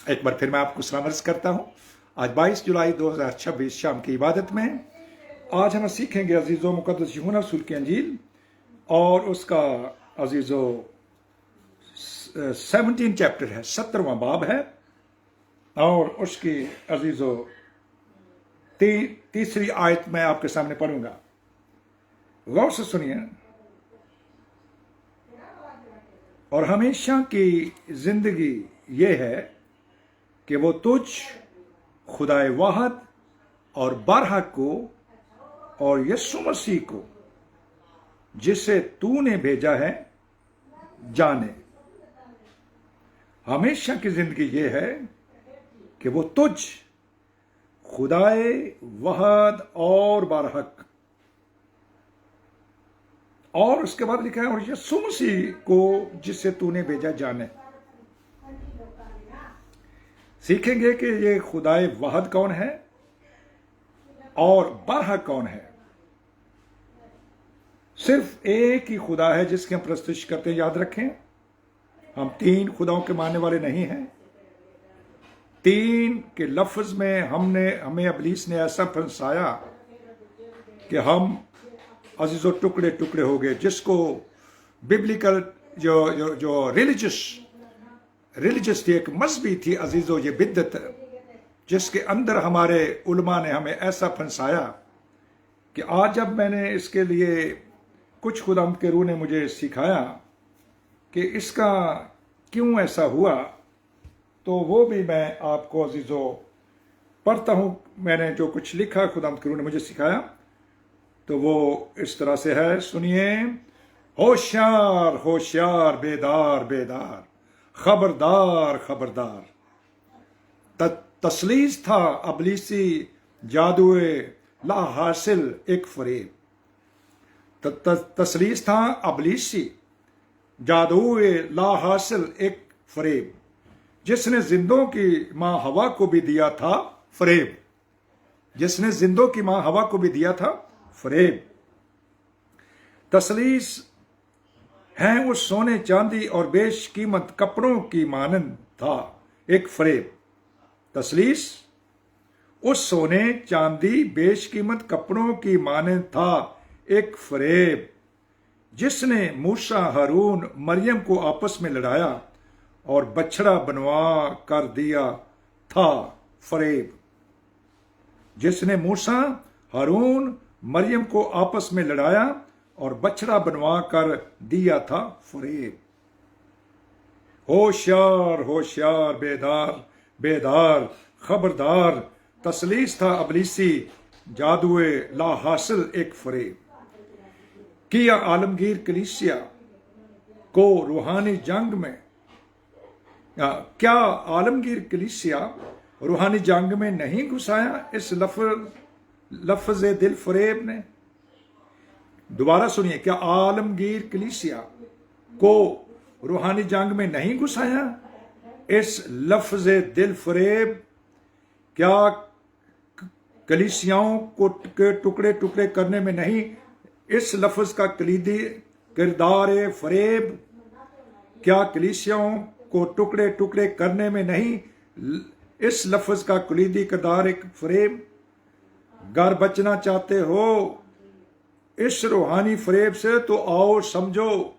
एक बार फिर मैं आपको सलाम अर्ज करता हूँ। आज 22 जुलाई 2026 शाम की इबादत में आज हम सीखेंगे अजीज़ो मुक़द्दस यूहन्ना रसूल की अंजील और उसका अजीज़ो 17 चैप्टर है, 17वां बाब है और उसकी अजीज़ो तीसरी आयत मैं आपके सामने पढ़ूंगा। गौर से सुनिए। और हमेशा की जिंदगी ये है कि वो तुझ खुदाए वाहद और बारहक को और यीशु मसीह को जिसे तूने भेजा है जाने। हमेशा की जिंदगी ये है कि वो तुझ खुदाए वाहद और बारहक और उसके बाद लिखा है और यीशु मसीह को जिसे तूने भेजा जाने। सीखेंगे कि ये खुदाए वाहद कौन है और बारहक कौन है। सिर्फ एक ही खुदा है जिसकी हम प्रस्तुति करते हैं। याद रखें, हम तीन खुदाओं के मानने वाले नहीं हैं। तीन के लफ्ज में हमें इब्लीस ने ऐसा फंसाया कि हम अजीजों टुकड़े टुकड़े हो गए, जिसको बिब्लिकल जो रिलीजियस थी, एक मजहबी थी अजीजों, ये बिद्दत, जिसके अंदर हमारे उलमा ने हमें ऐसा फंसाया कि आज जब मैंने इसके लिए कुछ खुदाम के रूह ने मुझे सिखाया कि इसका क्यों ऐसा हुआ, तो वो भी मैं आपको अजीजों पढ़ता हूं। मैंने जो कुछ लिखा खुदाम के रूह ने मुझे सिखाया, तो वो इस तरह से है, सुनिए। होशियार होशियार, बेदार बेदार, खबरदार खबरदार। तसलीस था अबलीसी जादुए ला हासिल एक फरेब। तसलीस था अबलीसी जादुए ला हासिल एक फरेब, जिसने जिंदों की मां हवा को भी दिया था फरेब। जिसने जिंदों की मां हवा को भी दिया था फरेब। तसलीस हैं उस सोने चांदी और बेशकीमत कपड़ों की मानंद था एक फरेब। तसलीस उस सोने चांदी बेशकीमत कपड़ों की मानंद था एक फरेब, जिसने मूसा हारून मरियम को आपस में लड़ाया और बछड़ा बनवा कर दिया था फरेब। जिसने मूसा हारून मरियम को आपस में लड़ाया और बछड़ा बनवा कर दिया था फरेब। होशियार होशियार, बेदार बेदार, खबरदार। तसलीस था अबलीसी जादुए ला हासिल एक फरेब। किया आलमगीर कलीसिया को रूहानी जंग में, क्या आलमगीर कलीसिया रूहानी जंग में नहीं घुसाया इस लफ्ज दिल फरेब ने। दोबारा सुनिए, क्या आलमगीर कलीसिया को रूहानी जंग में नहीं घुसाया इस लफ्ज दिल फरेब। क्या कलीसियाओं को टुकड़े टुकड़े करने में नहीं इस लफ्ज का कलीदी किरदार फरेब। क्या कलीसियाओं को टुकड़े टुकड़े करने में नहीं इस लफ्ज का कलीदी किरदार एक फरेब। घर बचना चाहते हो इस रूहानी फरेब से, तो आओ समझो।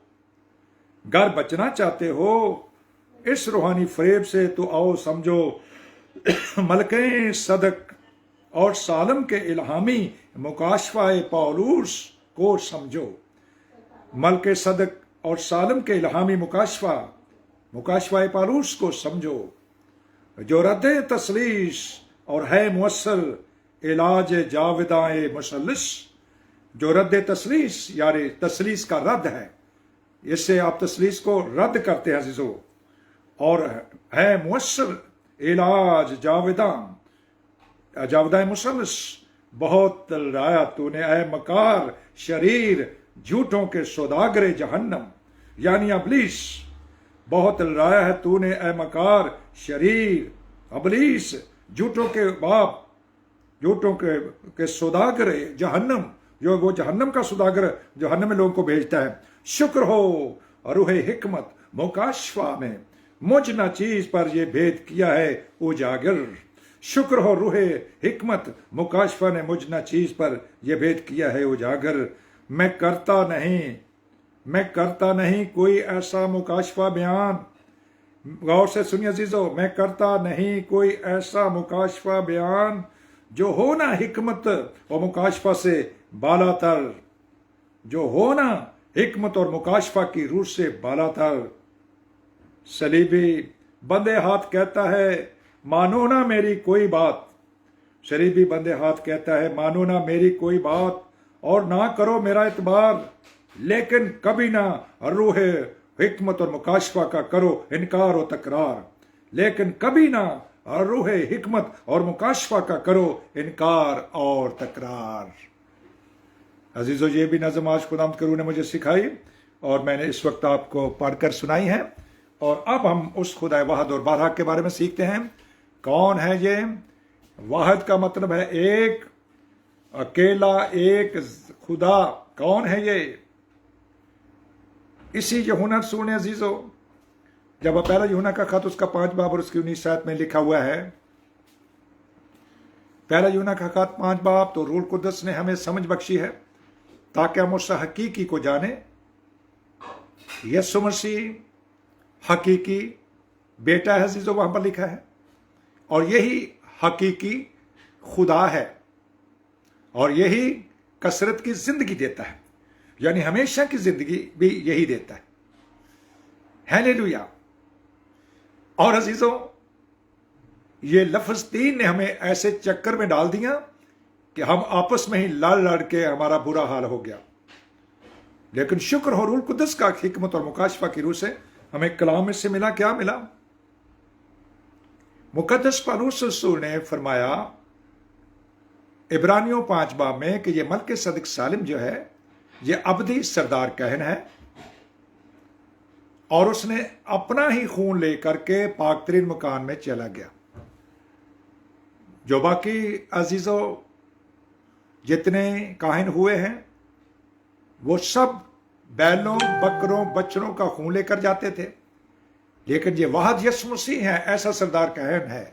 घर बचना चाहते हो इस रूहानी फरेब से, तो आओ समझो। मलके सदक और सालम के इल्हामी मुकाशफाए पौलूस को समझो। मलके सदक और सालम के इल्हामी मुकाशफाए पौलूस को समझो, जो रद्द तसलीस और है मुअस्सर इलाज जाविदाए मुसल्लिस। जो रद्द तसलीस यानी तसलीस का रद्द है, इससे आप तसलीस को रद्द करते हैं अजीजों, और है मुअस्सर इलाज जाविदाए मुसल्लिस। बहुत तलराया तूने ऐ मकार शरीर झूठों के सौदागरे जहन्नम, यानी अबलीस। बहुत तलराया है तूने ऐ मकार शरीर अबलीस, झूठों के बाप, झूठों के सौदागरे जहन्नम, जो वो जहन्नम का सौदागर जहन्नम में लोगों को भेजता है। शुक्र हो रूहे हिकमत मुकाशफा में मुझ न चीज पर ये भेद किया है उजागर। शुक्र हो रूहे हिकमत मुकाशफा ने मुझ न चीज पर यह भेद किया है उजागर। मैं करता नहीं कोई ऐसा मुकाशफा बयान, गौर से सुनिए अजीजों, मैं करता नहीं कोई ऐसा मुकाशफा बयान जो हो ना हिकमत और मुकाशफा से बालातर, जो हो ना हिकमत और मुकाशफा की रूह से बालातर। सलीबी बंदे हाथ कहता है मानो ना मेरी कोई बात, शरीबी बंदे हाथ कहता है मानो ना मेरी कोई बात और ना करो मेरा इतबार, लेकिन कभी ना रूह हिकमत और मुकाशफा का करो इनकार और तकरार, लेकिन कभी ना रूह हिकमत और मुकाशफा का करो इनकार और तकरार। अजीजों, ये भी नज़म आज खुदावंद के रूह ने मुझे सिखाई और मैंने इस वक्त आपको पढ़कर सुनाई है। और अब हम उस खुदा वाहद और बारहा के बारे में सीखते हैं। कौन है ये? वाहद का मतलब है एक, अकेला, एक खुदा। कौन है ये? इसी यूहन्ना सुने अजीजों, जब पहला यूहन्ना का खत उसका 5 बाब और उसकी 19 आयत में लिखा हुआ है, पहला यूहन्ना का खत 5 बाब, तो रूह कुद्दस ने हमें समझ बख्शी है ताकि हम उस हकीकी को जाने। यीशु मसीह हकीकी बेटा है अजीजों, वहां पर लिखा है, और यही हकीकी खुदा है, और यही कसरत की जिंदगी देता है, यानी हमेशा की जिंदगी भी यही देता है। हालेलुया। और अजीजों, ये लफ्ज 3 ने हमें ऐसे चक्कर में डाल दिया कि हम आपस में ही लड़ लड़ के हमारा बुरा हाल हो गया। लेकिन शुक्र हो रूह कुद्दस का हिकमत और मुकाशफा की रूह से हमें कलाम में से मिला। क्या मिला? मुकद्दस पौलुस रसूल ने फरमाया इब्रानियों 5 बाब में कि ये मलके सदक सालिम जो है ये अबदी सरदार कहन है, और उसने अपना ही खून लेकर के पाकतरीन मकान में चला गया। जो बाकी अजीजों जितने काहिन हुए हैं वो सब बैलों, बकरों, बच्चों का खून लेकर जाते थे, लेकिन ये वाहद यीशु मसीह है, ऐसा सरदार कहन है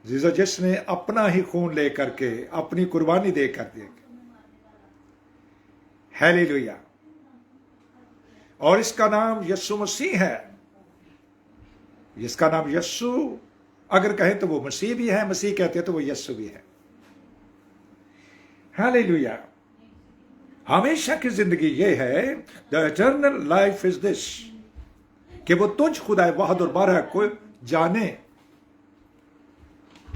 अजीजों जिसने अपना ही खून लेकर के अपनी कुर्बानी देकर दिए। हालेलुया। और इसका नाम यीशु मसीह है। इसका नाम यीशु अगर कहें तो वो मसीह भी है, मसीह कहते हैं तो वो यीशु भी है। हालेलुया। हमेशा की जिंदगी ये है, the eternal life is this, कि वो तुझ खुदा वाहद और बारह को जाने।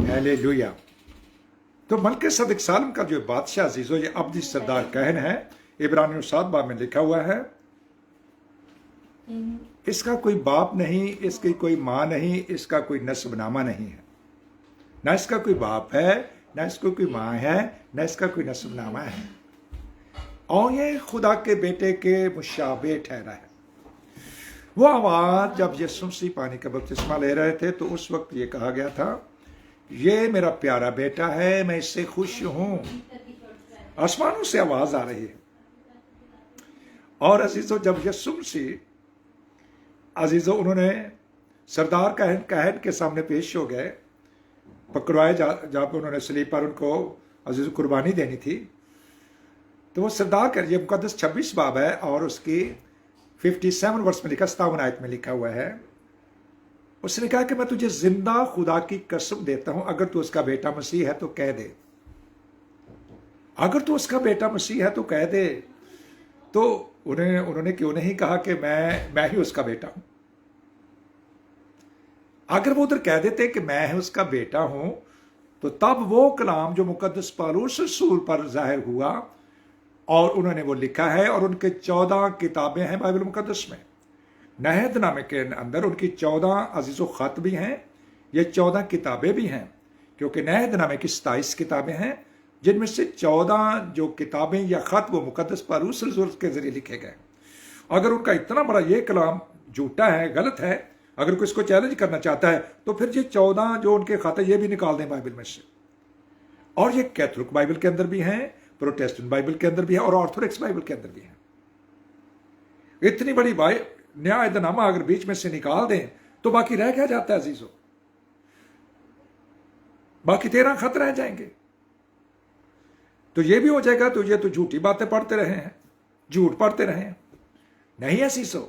हालेलुया। तो मलके सदक सालिम का जो बादशाह अजीजों ये अब्दी सरदार कहन है, इब्रानियों 7 बाब में लिखा हुआ है। इसका कोई बाप नहीं, इसकी कोई मां नहीं, इसका कोई नस्बनामा नहीं है, ना इसका कोई बाप है, ना इसको कोई मां है, ना इसका कोई नस्बनामा है, और ये खुदा के बेटे के मुशाबे ठहरा है। वो आवाज जब यीशु मसीह पानी का बपतिस्मा ले रहे थे तो उस वक्त ये कहा गया था, ये मेरा प्यारा बेटा है, मैं इससे खुश हूं। आसमानों से आवाज आ रही है। और अजीजों जब यीशु मसीह अजीजों उन्होंने सरदार कहन के सामने पेश हो गए, पकड़वाए जहाँ पे उन्होंने सलीब पर उनको अजीजों कुर्बानी देनी थी, तो वो सरदार कर, ये मुकद्दस 26 बाब है और उसकी 57 वर्ष में लिखा, 57 आयत में लिखा हुआ है। उसने कहा कि मैं तुझे जिंदा खुदा की कसम देता हूं, अगर तू उसका बेटा मसीह है तो कह दे, अगर तू उसका बेटा मसीह है तो कह दे। तो उन्होंने क्यों नहीं कहा कि मैं ही उसका बेटा हूं? अगर वो उधर कह देते कि मैं ही उसका बेटा हूं, तो तब वो कलाम जो मुकद्दस पौलुस रसूल पर जाहिर हुआ और उन्होंने वो लिखा है, और उनके 14 किताबें हैं बाइबल मुकद्दस में। नए अहदनामे के अंदर उनकी 14 अजीजों खत भी हैं, ये 14 किताबें भी हैं, क्योंकि नए अहदनामे की 27 किताबें हैं, जिनमें से 14 जो किताबें या खत वो मुकद्दस पौलुस रसूल के जरिए लिखे गए। अगर उनका इतना बड़ा ये कलाम झूठा है, गलत है, अगर कोई इसको चैलेंज करना चाहता है तो फिर ये 14 जो उनके खत है ये भी निकाल दें बाइबल में से। और ये कैथोलिक बाइबल के अंदर भी हैं, प्रोटेस्टेंट बाइबल के अंदर भी है, और ऑर्थोडॉक्स बाइबल के अंदर भी है। इतनी बड़ी न्यायनामा अगर बीच में से निकाल दें तो बाकी रह क्या जाता है अजीजों? बाकी 13 खत रह जाएंगे। तो ये भी हो जाएगा तो ये तो झूठी बातें पढ़ते रहे हैं, झूठ पढ़ते रहे हैं। नहीं अजीजों,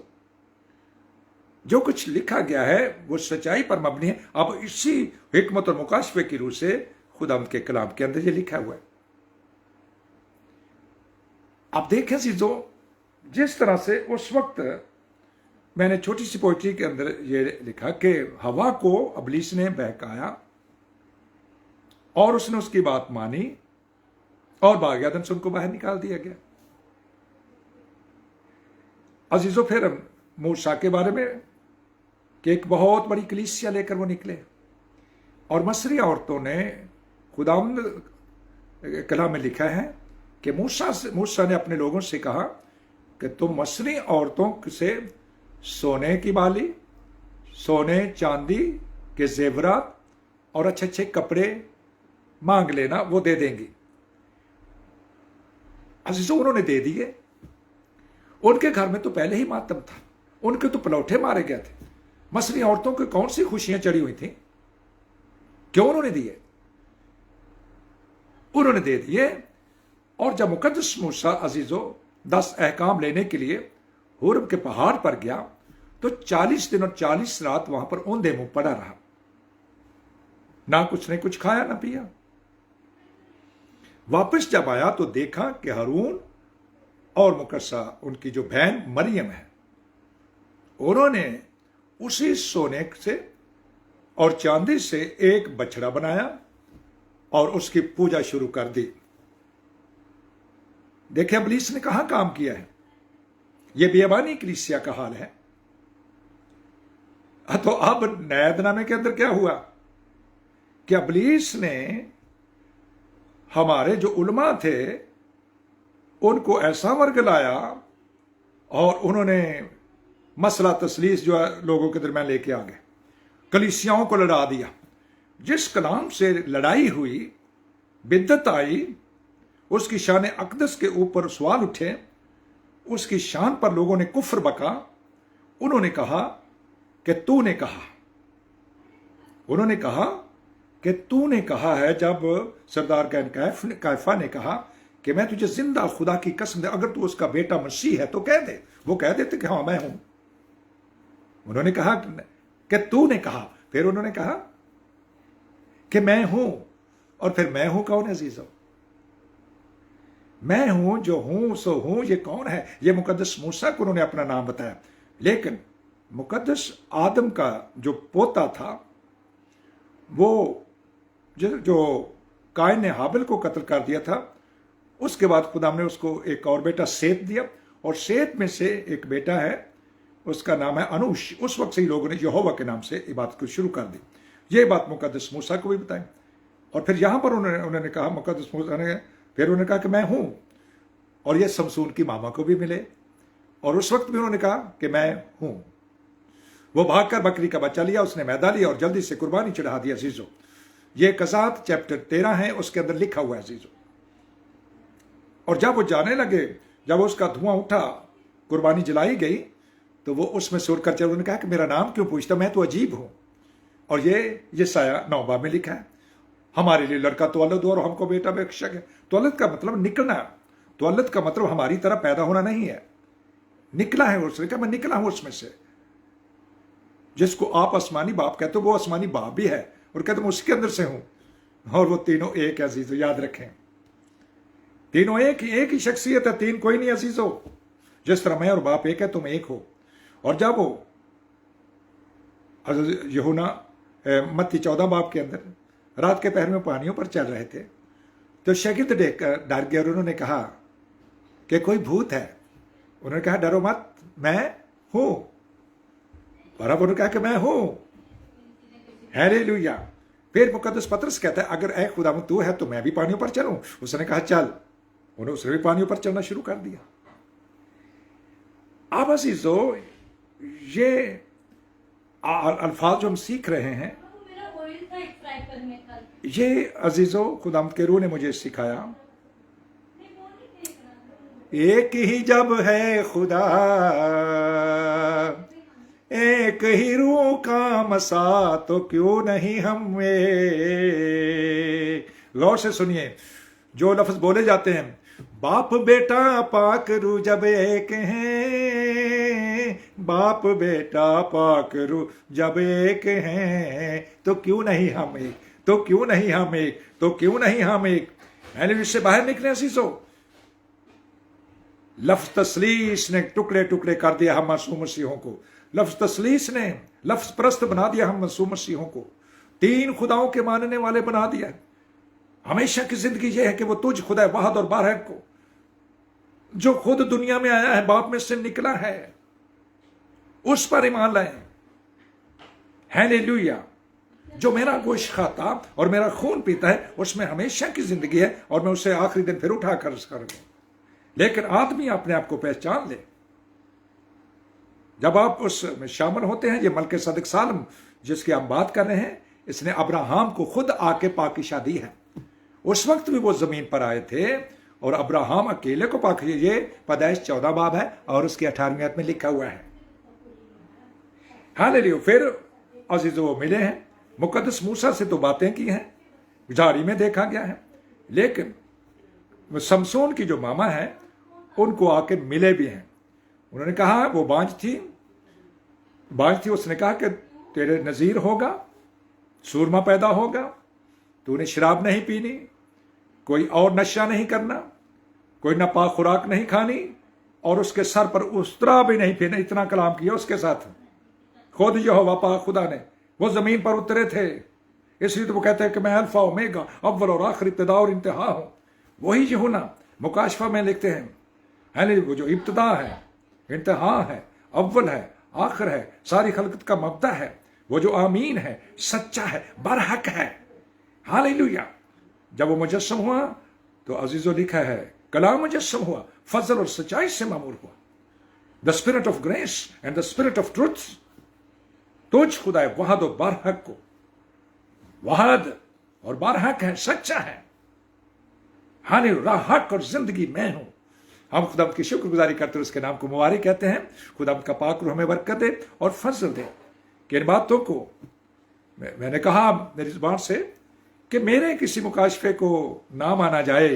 जो कुछ लिखा गया है वो सच्चाई पर मबनी है। अब इसी हिकमत और मुकाशफे की रूह से खुदावंद के कलाम के अंदर ये लिखा हुआ है। आप देखें अजीजों, जिस तरह से उस वक्त मैंने छोटी सी पोइट्री के अंदर ये लिखा कि हवा को इब्लीस ने बहकाया और उसने उसकी बात मानी और बाग अदन से उनको बाहर निकाल दिया गया। अजीजों, फिर मूसा के बारे में कि एक बहुत बड़ी कलीसिया लेकर वो निकले और मसरी औरतों ने खुदावंद कलाम में लिखा है कि मूसा ने अपने लोगों से कहा कि तुम मसरी औरतों से सोने की बाली, सोने चांदी के जेवरात और अच्छे अच्छे कपड़े मांग लेना, वो दे देंगी। अजीजों, उन्होंने दे दिए। उनके घर में तो पहले ही मातम था, उनके तो पलौठे मारे गए थे। मसरी औरतों को कौन सी खुशियां चढ़ी हुई थी? क्यों उन्होंने दिए? उन्होंने दे दिए। और जब मुकद्दस मूसा अजीजों 10 अहकाम लेने के लिए होरब के पहाड़ पर गया तो 40 दिन और 40 रात वहां पर औंधे मुंह पड़ा रहा, ना कुछ ने कुछ खाया ना पिया। वापस जब आया तो देखा कि हारून और मुकद्दसा उनकी जो बहन मरियम है, उन्होंने उसी सोने से और चांदी से एक बछड़ा बनाया और उसकी पूजा शुरू कर दी। देखिए इब्लीस ने कहां काम किया है। यह बेईमानी कलीसिया का हाल है। तो अब नए के अंदर क्या हुआ कि इब्लीस ने हमारे जो उलमा थे उनको ऐसा वर्ग लाया और उन्होंने मसला तसलीस जो है लोगों के दरमियान लेके आ गए, कलीसियाओं को लड़ा दिया। जिस कलाम से लड़ाई हुई, बिद्दत आई, उसकी शान अकदस के ऊपर सवाल उठे, उसकी शान पर लोगों ने कुफ्र बका। उन्होंने कहा कि तूने कहा, उन्होंने कहा कि तूने कहा है। जब सरदार कैफा ने कहा कि मैं तुझे जिंदा खुदा की कसम दे, अगर तू उसका बेटा मसीह है तो कह दे, वो कह देते कि हाँ मैं हूं। उन्होंने कहा कि तूने कहा, फिर उन्होंने कहा कि मैं हूं। और फिर मैं हूं कौन है अजीजों? मैं हूं जो हूं सो हूं, ये कौन है? ये मुकद्दस मूसा को उन्होंने अपना नाम बताया। लेकिन मुकद्दस आदम का जो पोता था, वो जो कायन ने हाबिल को कत्ल कर दिया था, उसके बाद खुदा ने उसको एक और बेटा सेत दिया और सेत में से एक बेटा है, उसका नाम है अनुश। उस वक्त से ही लोगों ने यहोवा के नाम से इबादत को शुरू कर दी। ये बात मुकद्दस मूसा को भी बताई। और फिर यहां पर उन्होंने कहा, मुकद्दस मूसा ने फिर उन्होंने कहा कि मैं हूं। और ये समसून की मामा को भी मिले और उस वक्त भी उन्होंने कहा कि मैं हूं। वो भागकर बकरी का बच्चा लिया, उसने मैदा लिया और जल्दी से कुर्बानी चढ़ा दिया। अजीजों, ये कसात चैप्टर 13 है, उसके अंदर लिखा हुआ है अजीजों। और जब वो जाने लगे, जब उसका धुआं उठा, कुर्बानी जलाई गई, तो वो उसमें सुर कर चल, उन्होंने कहा कि मेरा नाम क्यों पूछता, मैं तो अजीब हूं। और ये साया 9 में लिखा है, हमारे लिए लड़का तौलद हो और हमको बेटा बेशक है। तौलद का मतलब निकलना, तौलद का मतलब हमारी तरह पैदा होना नहीं है, निकला है। उसने कहा मैं निकला हूं उसमें से। जिसको आप आसमानी बाप कहते हो वो आसमानी बाप भी है और कहते मैं उसके अंदर से हूं। और वो तीनों एक है अजीजों, याद रखें, तीनों एक ही शख्सियत है, तीन कोई नहीं अजीजों। जिस तरह मैं और बाप एक है, तुम एक हो। और जब वो यूहन्ना मत्ती 14 बाब के अंदर रात के पहर में पानियों पर चल रहे थे, तो शागिर्द डर गए और उन्होंने कहा कि कोई भूत है। उन्होंने कहा डरो मत, मैं हूं। और अब उन्होंने कहा कि मैं हूं। हालेलुया। फिर मुकद्दस पतरस कहता है अगर ऐ खुदा तू है तो मैं भी पानियों पर चलूं। उसने कहा चल। उसने भी पानियों पर चलना शुरू कर दिया। अब अजीजों, ये अल्फाज जो हम सीख रहे हैं, ये अजीजों खुदाम के रूह ने मुझे सिखाया एक ही जब है खुदा, एक ही रूह का मसा, तो क्यों नहीं हमें। गौर से सुनिए, जो लफ्ज बोले जाते हैं, बाप बेटा पाक रू जब एक हैं, बाप बेटा पाक रू जब एक हैं, तो क्यों नहीं हम एक, तो क्यों नहीं हम एक, तो क्यों नहीं हम एक। इससे बाहर निकले अजीजों। लफ्ज तसलीस ने टुकड़े टुकड़े कर दिया हम मासूम मसीहों को। लफ्ज तसलीस ने लफ्ज परस्त बना दिया हम मासूम मसीहों को। तीन खुदाओं के मानने वाले बना दिया। हमेशा की जिंदगी यह है कि वो तुझ खुदा वाहद और बारह को, जो खुद दुनिया में आया है, बाप में से निकला है, उस पर ईमान लाए। हालेलुया। जो मेरा गोश्त खाता और मेरा खून पीता है, उसमें हमेशा की जिंदगी है, और मैं उसे आखिरी दिन फिर उठा कर करूंगा। लेकिन आदमी अपने आप को पहचान ले। जब आप उसमें शामिल होते हैं, ये मलके सदक सालम जिसकी हम बात कर रहे हैं, इसने अब्राहम को खुद आके पाकीशा दी है। उस वक्त भी वो जमीन पर आए थे और अब्राहम अकेले को पाक, ये पैदाइश 14 बाब है और उसकी 18वीं आयत में लिखा हुआ है। हालेलुया। फिर अजीज वो मिले हैं, मुकद्दस मूसा से तो बातें की हैं, झाड़ी में देखा गया है, लेकिन समसून की जो मामा है उनको आके मिले भी हैं। उन्होंने कहा, वो बांझ थी, उसने कहा कि तेरे नजीर होगा, सूरमा पैदा होगा, तूने शराब नहीं पीनी, कोई और नशा नहीं करना, कोई नापाक खुराक नहीं खानी, और उसके सर पर उस्तरा भी नहीं पीना। इतना कलाम किया उसके साथ। खुद यहोवा पाक खुदा ने, वो जमीन पर उतरे थे, इसलिए तो वो कहते हैं कि मैं अल्फा ओमेगा, अव्वल और आखिर, इब्तिदा और इंतहा हूं। वही यूहन्ना मुकाशफा में लिखते हैं, वो जो इब्तिदा है, इंतहा है, अव्वल है, आखिर है, सारी खलकत का मबदा है, वो जो आमीन है, सच्चा है, बरहक है। हालेलुया। जब वो मुजस्सम हुआ तो अजीजों लिखा है, कलाम मुजस्सम हुआ, फजल और सच्चाई से मामूर हुआ। The spirit of grace and the spirit of truth. तुझ खुदा वहाद और बरहक को, वहाद और बरहक है, सच्चा है। हालेलुया। हक और जिंदगी मैं हूं। हम खुदा की शुक्रगुजारी करते हैं, उसके नाम को मुबारक कहते हैं। खुदा का पाक रूह हमें बरकत दे और फजल दे कि इन बातों को मैंने कहा मेरी जुबान से कि मेरे किसी मुकाशफे को ना माना जाए,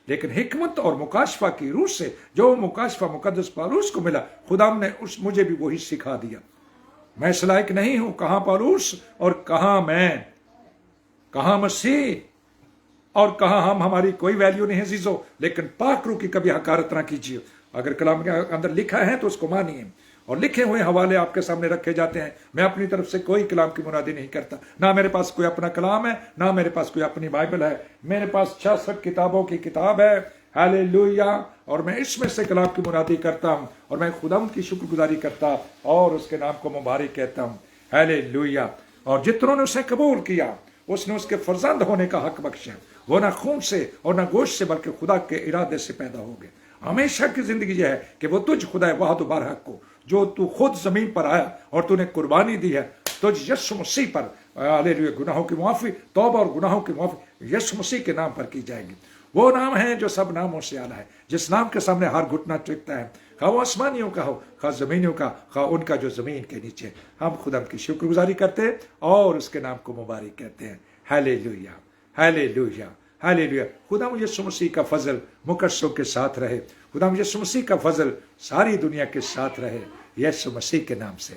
लेकिन हिकमत और मुकाशफा की रूह से जो मुकाशफा मुकद्दस पालूस को मिला, खुदा ने मुझे भी वही सिखा दिया। मैं इस लायक नहीं हूं, कहां पालूस और कहां मैं, कहां मसीह और कहा हम, हमारी कोई वैल्यू नहीं है जीजो। लेकिन पाक रूह की कभी हकारत ना कीजिए। अगर कलाम के अंदर लिखा है तो उसको मानिए, और लिखे हुए हवाले आपके सामने रखे जाते हैं। मैं अपनी तरफ से कोई कलाम की मुनादी नहीं करता, ना मेरे पास कोई अपना कलाम है, ना मेरे पास कोई अपनी बाइबल है। मेरे पास 66 किताबों की किताब है। हालेलुया। और मैं इसमें से कलाम की मुनादी करता हूं, और मैं खुदा की शुक्रगुजारी करता और उसके नाम को मुबारक कहता हूं। हालेलुया। और जितनों ने उसे कबूल किया, उसने उसके फर्जंद होने का हक बख्शा। वो ना खून से और ना गोश्त से, बल्कि खुदा के इरादे से पैदा हो गए। हमेशा की जिंदगी यह है कि वो तुझ खुदा वाहद बारहक को, जो तू खुद जमीन पर आया और तूने कुर्बानी दी है, तुझ यीशु मसीह पर, हालेलुया, गुनाहों की माफी, तौबा और गुनाहों की माफी यीशु मसीह के नाम पर की जाएगी। वो नाम है जो सब नामों से आला है, जिस नाम के सामने हर घुटना टेकता है, खा वो आसमानियों का हो, खा जमीनियों का, खा उनका जो जमीन के नीचे। हम खुदा की शुक्रगुजारी करते हैं और उसके नाम को मुबारक कहते हैं। Hallelujah, hallelujah, hallelujah. खुदा यीशु मसीह का फजल मुकद्दसों के साथ रहे। खुदा यीशु मसीह का फजल सारी दुनिया के साथ रहे, यीशु मसीह के नाम से।